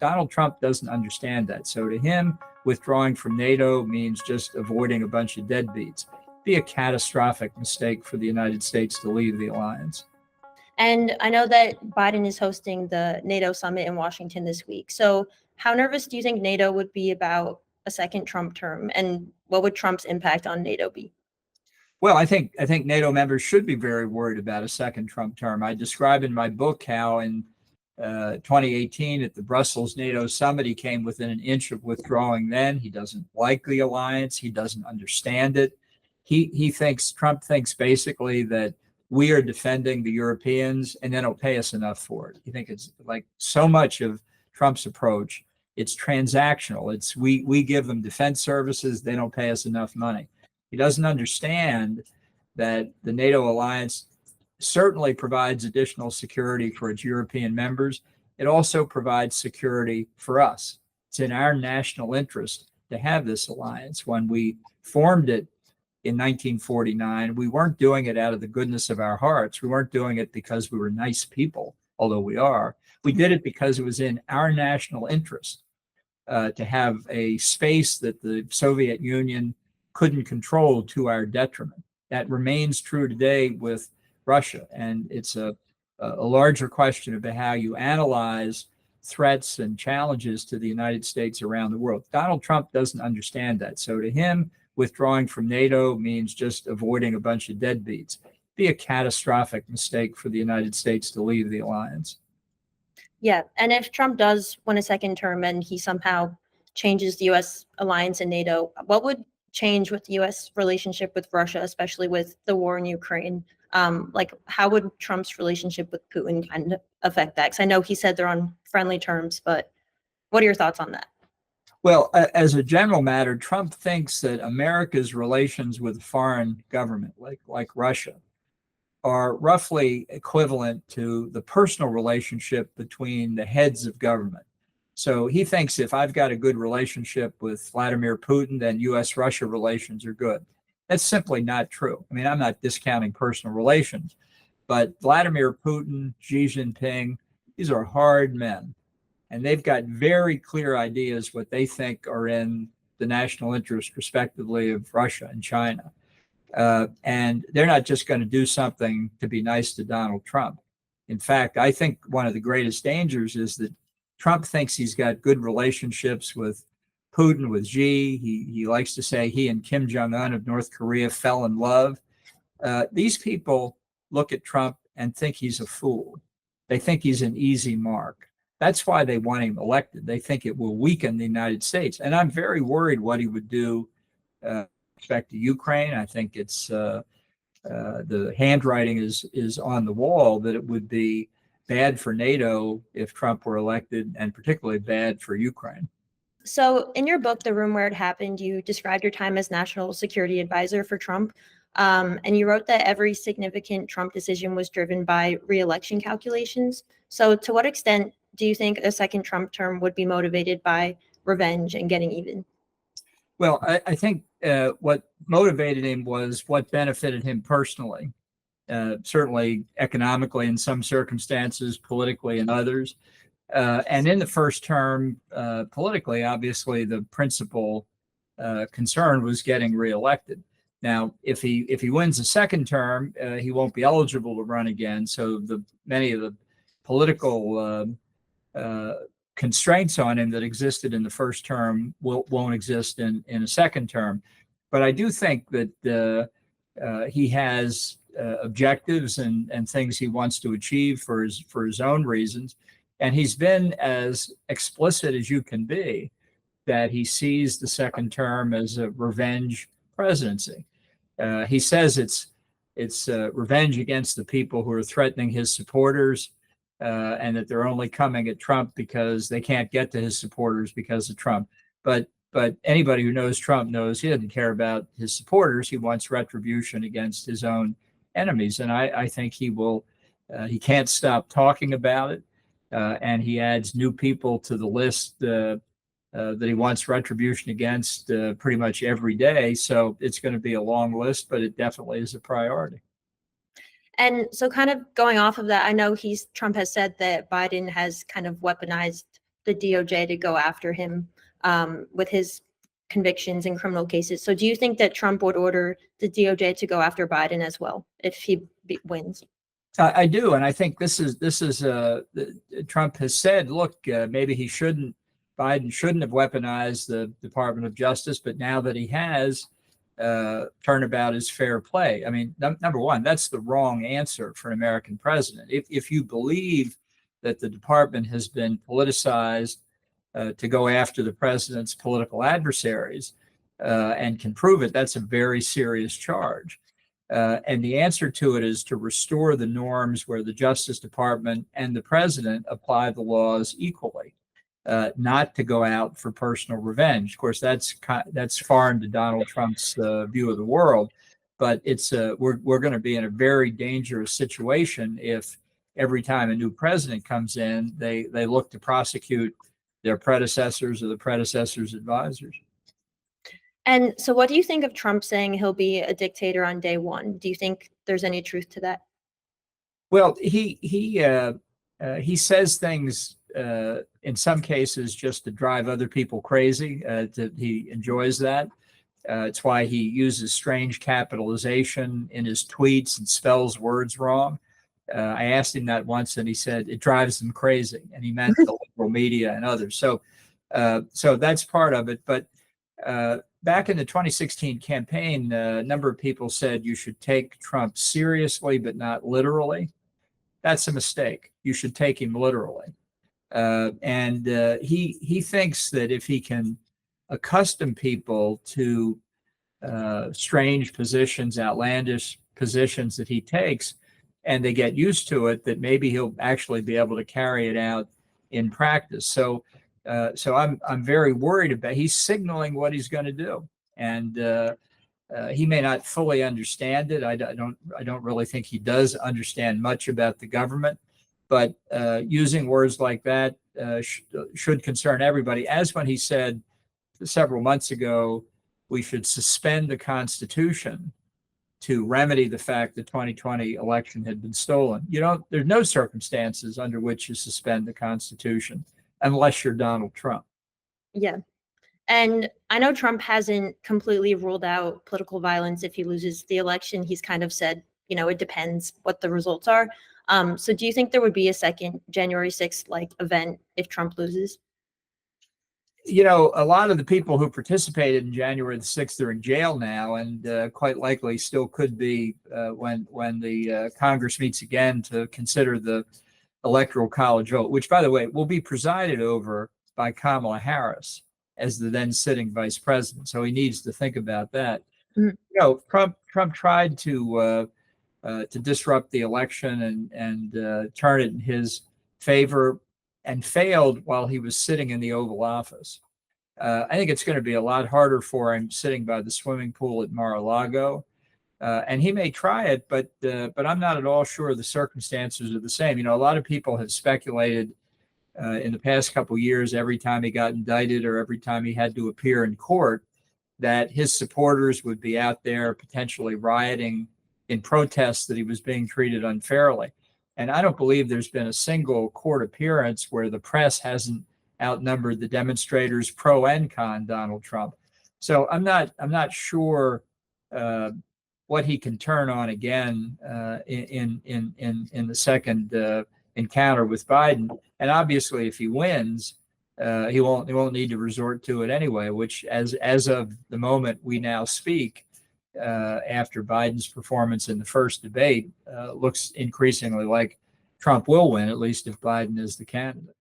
Donald Trump doesn't understand that. So to him, withdrawing from NATO means just avoiding a bunch of deadbeats. It'd be a catastrophic mistake for the United States to leave the alliance. And I know that Biden is hosting the NATO summit in Washington this week. So how nervous do you think NATO would be about a second Trump term? And what would Trump's impact on NATO be? Well, I think NATO members should be very worried about a second Trump term. I describe in my book how in 2018 at the Brussels NATO summit, he came within an inch of withdrawing then. He doesn't like the alliance. He doesn't understand it. Trump thinks basically that we are defending the Europeans and then he'll pay us enough for it. You think it's like so much of Trump's approach, it's transactional. It's we give them defense services, they don't pay us enough money. He doesn't understand that the NATO alliance certainly provides additional security for its European members. It also provides security for us. It's in our national interest to have this alliance. When we formed it in 1949, we weren't doing it out of the goodness of our hearts. We weren't doing it because we were nice people, although we are. We did it because it was in our national interest to have a space that the Soviet Union couldn't control to our detriment. That remains true today with Russia. And it's a larger question about how you analyze threats and challenges to the United States around the world. Donald Trump doesn't understand that. So to him, withdrawing from NATO means just avoiding a bunch of deadbeats. It'd be a catastrophic mistake for the United States to leave the alliance. Yeah. And if Trump does win a second term and he somehow changes the U.S. alliance and NATO, what would change with the U.S. relationship with Russia, especially with the war in Ukraine? Like, how would Trump's relationship with Putin kind of affect that? Because I know he said they're on friendly terms, but what are your thoughts on that? Well, as a general matter, Trump thinks that America's relations with a foreign government like Russia are roughly equivalent to the personal relationship between the heads of government. So he thinks if I've got a good relationship with Vladimir Putin, then U.S.-Russia relations are good. That's simply not true. I mean, I'm not discounting personal relations, but Vladimir Putin, Xi Jinping, these are hard men. And they've got very clear ideas what they think are in the national interest, respectively, of Russia and China. And they're not just going to do something to be nice to Donald Trump. In fact, I think one of the greatest dangers is that Trump thinks he's got good relationships with Putin, with Xi. He likes to say he and Kim Jong-un of North Korea fell in love. These people look at Trump and think he's a fool. They think he's an easy mark. That's why they want him elected. They think it will weaken the United States. And I'm very worried what he would do with respect to Ukraine. I think it's the handwriting is on the wall that it would be bad for NATO if Trump were elected, and particularly bad for Ukraine. So in your book, The Room Where It Happened, you described your time as national security advisor for Trump. And you wrote that every significant Trump decision was driven by re-election calculations. So to what extent do you think a second Trump term would be motivated by revenge and getting even? Well, I think what motivated him was what benefited him personally. Certainly economically in some circumstances, politically in others. And in the first term, politically, obviously, the principal concern was getting reelected. Now, if he wins a second term, he won't be eligible to run again. So many of the political constraints on him that existed in the first term won't exist in a second term. But I do think that he has objectives and things he wants to achieve for his own reasons. And he's been as explicit as you can be that he sees the second term as a revenge presidency. He says it's revenge against the people who are threatening his supporters, and that they're only coming at Trump because they can't get to his supporters because of Trump. But anybody who knows Trump knows he doesn't care about his supporters. He wants retribution against his own enemies. And I think he can't stop talking about it. And he adds new people to the list that he wants retribution against pretty much every day. So it's going to be a long list, but it definitely is a priority. And so kind of going off of that, I know Trump has said that Biden has kind of weaponized the DOJ to go after him with his convictions in criminal cases. So do you think that Trump would order the DOJ to go after Biden as well if he wins? I do, and I think Trump has said, look, maybe Biden shouldn't have weaponized the Department of Justice, but now that he has, turnabout is fair play. I mean, number one, that's the wrong answer for an American president. If you believe that the department has been politicized to go after the president's political adversaries and can prove it, that's a very serious charge. And the answer to it is to restore the norms where the Justice Department and the president apply the laws equally, not to go out for personal revenge. Of course, that's foreign to Donald Trump's view of the world, but we're going to be in a very dangerous situation if every time a new president comes in, they look to prosecute their predecessors or the predecessors' advisors. And so what do you think of Trump saying he'll be a dictator on day one? Do you think there's any truth to that? Well, he says things in some cases just to drive other people crazy. He enjoys that. It's why he uses strange capitalization in his tweets and spells words wrong. I asked him that once, and he said it drives them crazy, and he meant the liberal media and others. So that's part of it. But back in the 2016 campaign, a number of people said you should take Trump seriously, but not literally. That's a mistake. You should take him literally. And he thinks that if he can accustom people to strange positions, outlandish positions that he takes, and they get used to it, that maybe he'll actually be able to carry it out in practice. So I'm very worried about. He's signaling what he's going to do, and he may not fully understand it. I don't really think he does understand much about the government, but using words like that should concern everybody. As when he said several months ago, we should suspend the Constitution to remedy the fact the 2020 election had been stolen. There's no circumstances under which you suspend the Constitution unless you're Donald Trump. Yeah. And I know Trump hasn't completely ruled out political violence if he loses the election. He's kind of said, it depends what the results are. So do you think there would be a second January 6th event if Trump loses? A lot of the people who participated in January the 6th are in jail now, and quite likely still could be when the Congress meets again to consider the Electoral College vote, which, by the way, will be presided over by Kamala Harris as the then sitting vice president. So he needs to think about that. Mm-hmm. Trump tried to disrupt the election and turn it in his favor, and failed while he was sitting in the Oval Office. I think it's going to be a lot harder for him sitting by the swimming pool at Mar-a-Lago. And he may try it, but I'm not at all sure the circumstances are the same. A lot of people have speculated in the past couple of years, every time he got indicted or every time he had to appear in court, that his supporters would be out there potentially rioting in protest that he was being treated unfairly. And I don't believe there's been a single court appearance where the press hasn't outnumbered the demonstrators, pro and con Donald Trump. So I'm not sure what he can turn on again in the second encounter with Biden. And obviously, if he wins, he won't need to resort to it anyway. Which, as of the moment we now speak, after Biden's performance in the first debate, looks increasingly like Trump will win, at least if Biden is the candidate.